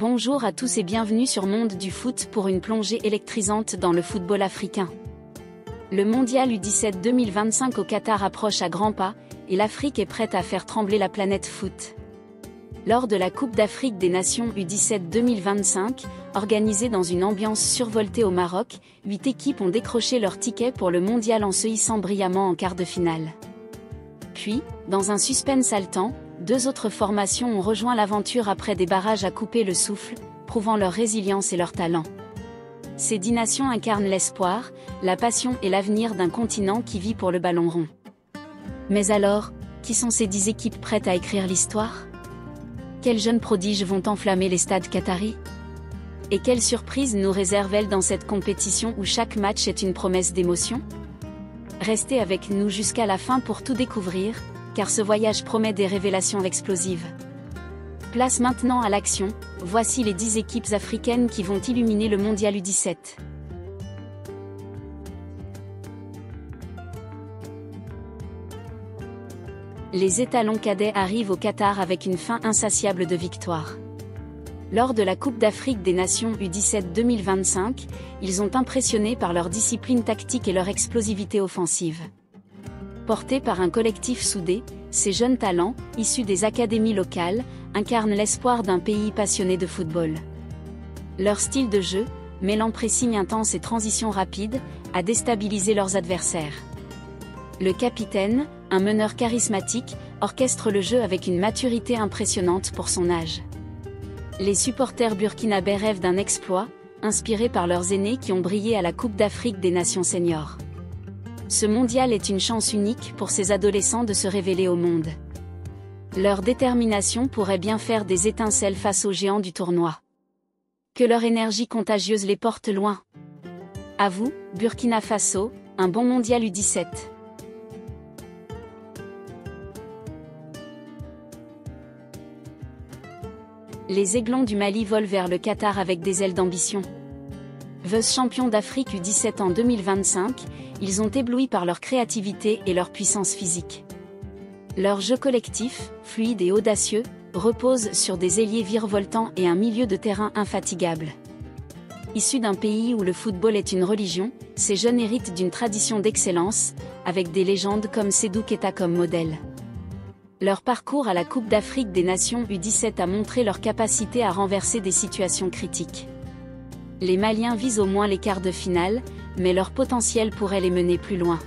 Bonjour à tous et bienvenue sur Monde du Foot pour une plongée électrisante dans le football africain. Le mondial U17 2025 au Qatar approche à grands pas, et l'Afrique est prête à faire trembler la planète foot. Lors de la Coupe d'Afrique des Nations U17 2025, organisée dans une ambiance survoltée au Maroc, 8 équipes ont décroché leur ticket pour le mondial en se hissant brillamment en quart de finale. Puis, dans un suspense haletant, 2 autres formations ont rejoint l'aventure après des barrages à couper le souffle, prouvant leur résilience et leur talent. Ces 10 nations incarnent l'espoir, la passion et l'avenir d'un continent qui vit pour le ballon rond. Mais alors, qui sont ces 10 équipes prêtes à écrire l'histoire ? Quels jeunes prodiges vont enflammer les stades qataris ? Et quelles surprises nous réservent-elles dans cette compétition où chaque match est une promesse d'émotion ? Restez avec nous jusqu'à la fin pour tout découvrir, car ce voyage promet des révélations explosives. Place maintenant à l'action, voici les 10 équipes africaines qui vont illuminer le mondial U17. Les étalons cadets arrivent au Qatar avec une faim insatiable de victoire. Lors de la Coupe d'Afrique des Nations U17 2025, ils ont impressionné par leur discipline tactique et leur explosivité offensive. Portés par un collectif soudé, ces jeunes talents, issus des académies locales, incarnent l'espoir d'un pays passionné de football. Leur style de jeu, mêlant pressing intense et transition rapide, a déstabilisé leurs adversaires. Le capitaine, un meneur charismatique, orchestre le jeu avec une maturité impressionnante pour son âge. Les supporters burkinabés rêvent d'un exploit, inspirés par leurs aînés qui ont brillé à la Coupe d'Afrique des Nations seniors. Ce mondial est une chance unique pour ces adolescents de se révéler au monde. Leur détermination pourrait bien faire des étincelles face aux géants du tournoi. Que leur énergie contagieuse les porte loin. À vous, Burkina Faso, un bon mondial U17. Les Aiglons du Mali volent vers le Qatar avec des ailes d'ambition. Vice-champions d'Afrique U17 en 2025, ils ont ébloui par leur créativité et leur puissance physique. Leur jeu collectif, fluide et audacieux, repose sur des ailiers virevoltants et un milieu de terrain infatigable. Issus d'un pays où le football est une religion, ces jeunes héritent d'une tradition d'excellence, avec des légendes comme Sédou Keita comme modèle. Leur parcours à la Coupe d'Afrique des Nations U17 a montré leur capacité à renverser des situations critiques. Les Maliens visent au moins les quarts de finale, mais leur potentiel pourrait les mener plus loin.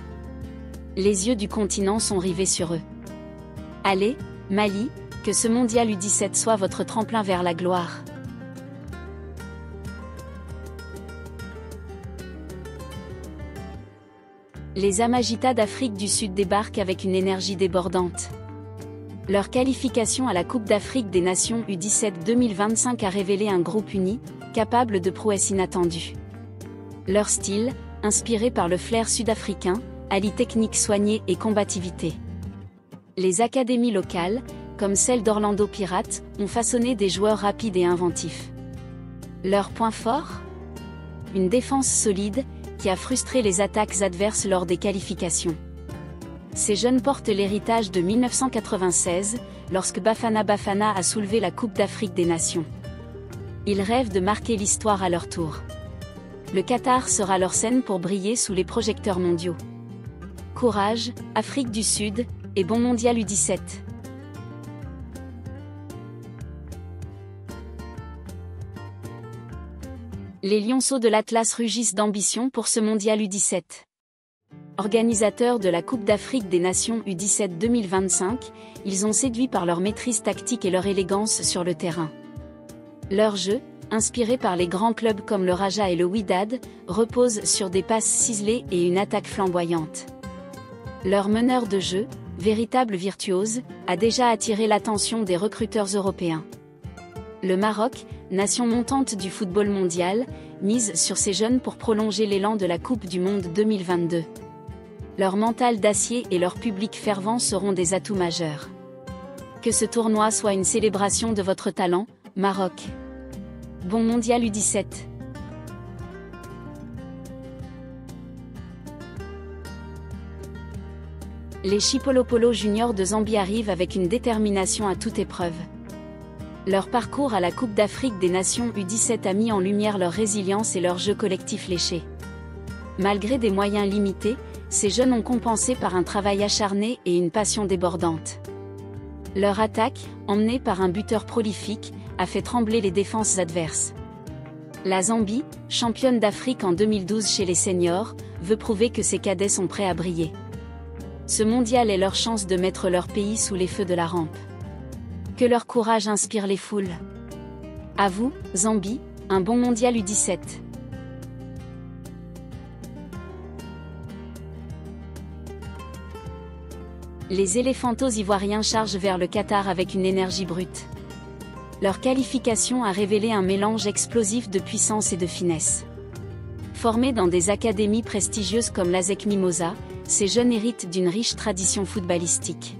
Les yeux du continent sont rivés sur eux. Allez, Mali, que ce mondial U17 soit votre tremplin vers la gloire. Les Amagitas d'Afrique du Sud débarquent avec une énergie débordante. Leur qualification à la Coupe d'Afrique des Nations U17 2025 a révélé un groupe uni, capable de prouesses inattendues. Leur style, inspiré par le flair sud-africain, allie technique soignée et combativité. Les académies locales, comme celle d'Orlando Pirates, ont façonné des joueurs rapides et inventifs. Leur point fort ? Une défense solide, qui a frustré les attaques adverses lors des qualifications. Ces jeunes portent l'héritage de 1996, lorsque Bafana Bafana a soulevé la Coupe d'Afrique des Nations. Ils rêvent de marquer l'histoire à leur tour. Le Qatar sera leur scène pour briller sous les projecteurs mondiaux. Courage, Afrique du Sud, et bon mondial U17. Les lionceaux de l'Atlas rugissent d'ambition pour ce mondial U17. Organisateurs de la Coupe d'Afrique des Nations U17 2025, ils ont séduit par leur maîtrise tactique et leur élégance sur le terrain. Leur jeu, inspiré par les grands clubs comme le Raja et le Wydad, repose sur des passes ciselées et une attaque flamboyante. Leur meneur de jeu, véritable virtuose, a déjà attiré l'attention des recruteurs européens. Le Maroc, nation montante du football mondial, mise sur ces jeunes pour prolonger l'élan de la Coupe du Monde 2022. Leur mental d'acier et leur public fervent seront des atouts majeurs. Que ce tournoi soit une célébration de votre talent, Maroc. Bon mondial U17. Les Chipolopolo juniors de Zambie arrivent avec une détermination à toute épreuve. Leur parcours à la Coupe d'Afrique des Nations U17 a mis en lumière leur résilience et leur jeu collectif léché. Malgré des moyens limités, ces jeunes ont compensé par un travail acharné et une passion débordante. Leur attaque, emmenée par un buteur prolifique, a fait trembler les défenses adverses. La Zambie, championne d'Afrique en 2012 chez les seniors, veut prouver que ses cadets sont prêts à briller. Ce mondial est leur chance de mettre leur pays sous les feux de la rampe. Que leur courage inspire les foules. À vous, Zambie, un bon mondial U17. Les éléphantos ivoiriens chargent vers le Qatar avec une énergie brute. Leur qualification a révélé un mélange explosif de puissance et de finesse. Formés dans des académies prestigieuses comme l'ASEC Mimosa, ces jeunes héritent d'une riche tradition footballistique.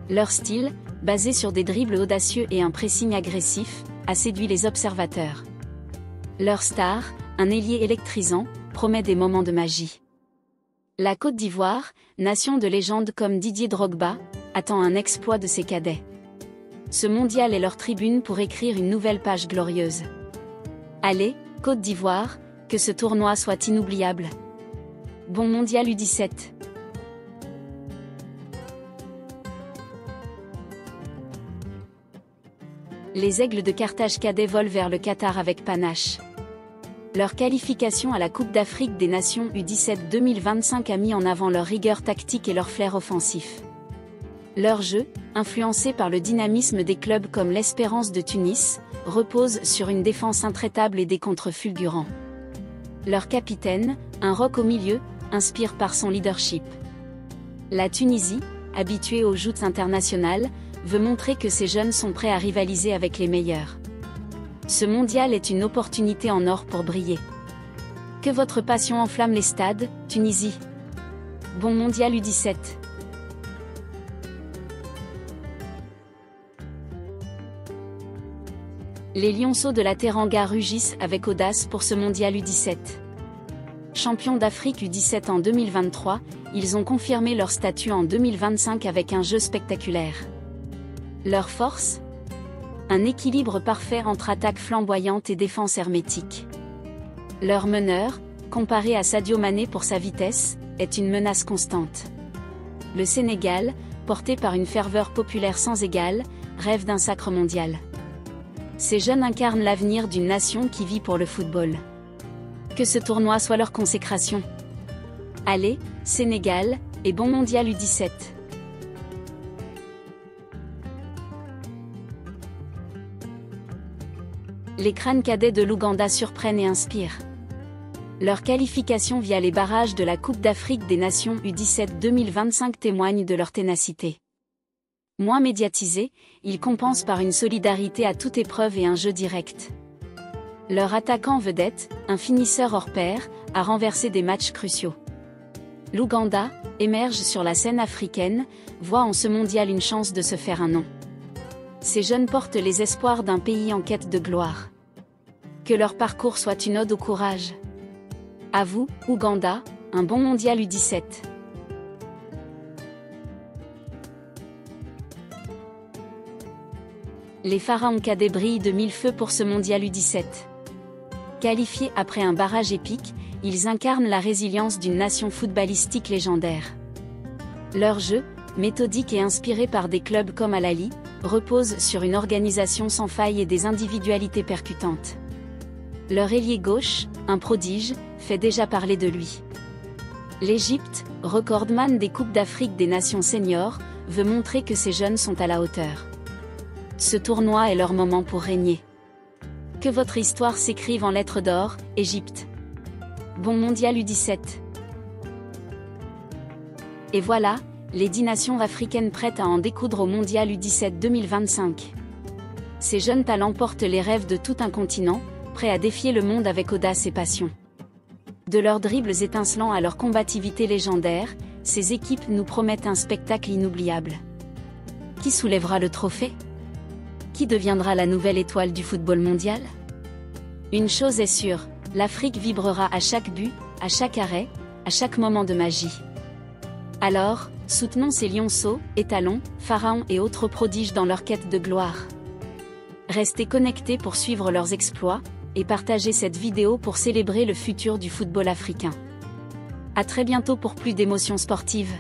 Leur style, basé sur des dribbles audacieux et un pressing agressif, a séduit les observateurs. Leur star, un ailier électrisant, promet des moments de magie. La Côte d'Ivoire, nation de légendes comme Didier Drogba, attend un exploit de ses cadets. Ce mondial est leur tribune pour écrire une nouvelle page glorieuse. Allez, Côte d'Ivoire, que ce tournoi soit inoubliable. Bon mondial U17. Les Aigles de Carthage cadets volent vers le Qatar avec panache. Leur qualification à la Coupe d'Afrique des Nations U17 2025 a mis en avant leur rigueur tactique et leur flair offensif. Leur jeu, influencé par le dynamisme des clubs comme l'Espérance de Tunis, repose sur une défense intraitable et des contres fulgurants. Leur capitaine, un roc au milieu, inspire par son leadership. La Tunisie, habituée aux joutes internationales, veut montrer que ces jeunes sont prêts à rivaliser avec les meilleurs. Ce mondial est une opportunité en or pour briller. Que votre passion enflamme les stades, Tunisie. Bon mondial U17. Les lionceaux de la Teranga rugissent avec audace pour ce mondial U17. Champions d'Afrique U17 en 2023, ils ont confirmé leur statut en 2025 avec un jeu spectaculaire. Leur force ? Un équilibre parfait entre attaque flamboyante et défense hermétique. Leur meneur, comparé à Sadio Mané pour sa vitesse, est une menace constante. Le Sénégal, porté par une ferveur populaire sans égale, rêve d'un sacre mondial. Ces jeunes incarnent l'avenir d'une nation qui vit pour le football. Que ce tournoi soit leur consécration. Allez, Sénégal, et bon mondial U17. Les crânes cadets de l'Ouganda surprennent et inspirent. Leur qualification via les barrages de la Coupe d'Afrique des Nations U17 2025 témoigne de leur ténacité. Moins médiatisés, ils compensent par une solidarité à toute épreuve et un jeu direct. Leur attaquant vedette, un finisseur hors pair, a renversé des matchs cruciaux. L'Ouganda, émerge sur la scène africaine, voit en ce mondial une chance de se faire un nom. Ces jeunes portent les espoirs d'un pays en quête de gloire. Que leur parcours soit une ode au courage. À vous, Ouganda, un bon mondial U17. Les pharaons cadets brillent de mille feux pour ce mondial U17. Qualifiés après un barrage épique, ils incarnent la résilience d'une nation footballistique légendaire. Leur jeu, méthodique et inspiré par des clubs comme Al Ahly, repose sur une organisation sans faille et des individualités percutantes. Leur ailier gauche, un prodige, fait déjà parler de lui. L'Égypte, recordman des Coupes d'Afrique des Nations seniors, veut montrer que ces jeunes sont à la hauteur. Ce tournoi est leur moment pour régner. Que votre histoire s'écrive en lettres d'or, Égypte. Bon mondial U17. Et voilà, les 10 nations africaines prêtes à en découdre au mondial U17 2025. Ces jeunes talents portent les rêves de tout un continent, prêts à défier le monde avec audace et passion. De leurs dribbles étincelants à leur combativité légendaire, ces équipes nous promettent un spectacle inoubliable. Qui soulèvera le trophée ? Qui deviendra la nouvelle étoile du football mondial ? Une chose est sûre, l'Afrique vibrera à chaque but, à chaque arrêt, à chaque moment de magie. Alors, soutenons ces lionceaux, étalons, pharaons et autres prodiges dans leur quête de gloire. Restez connectés pour suivre leurs exploits, et partagez cette vidéo pour célébrer le futur du football africain. À très bientôt pour plus d'émotions sportives.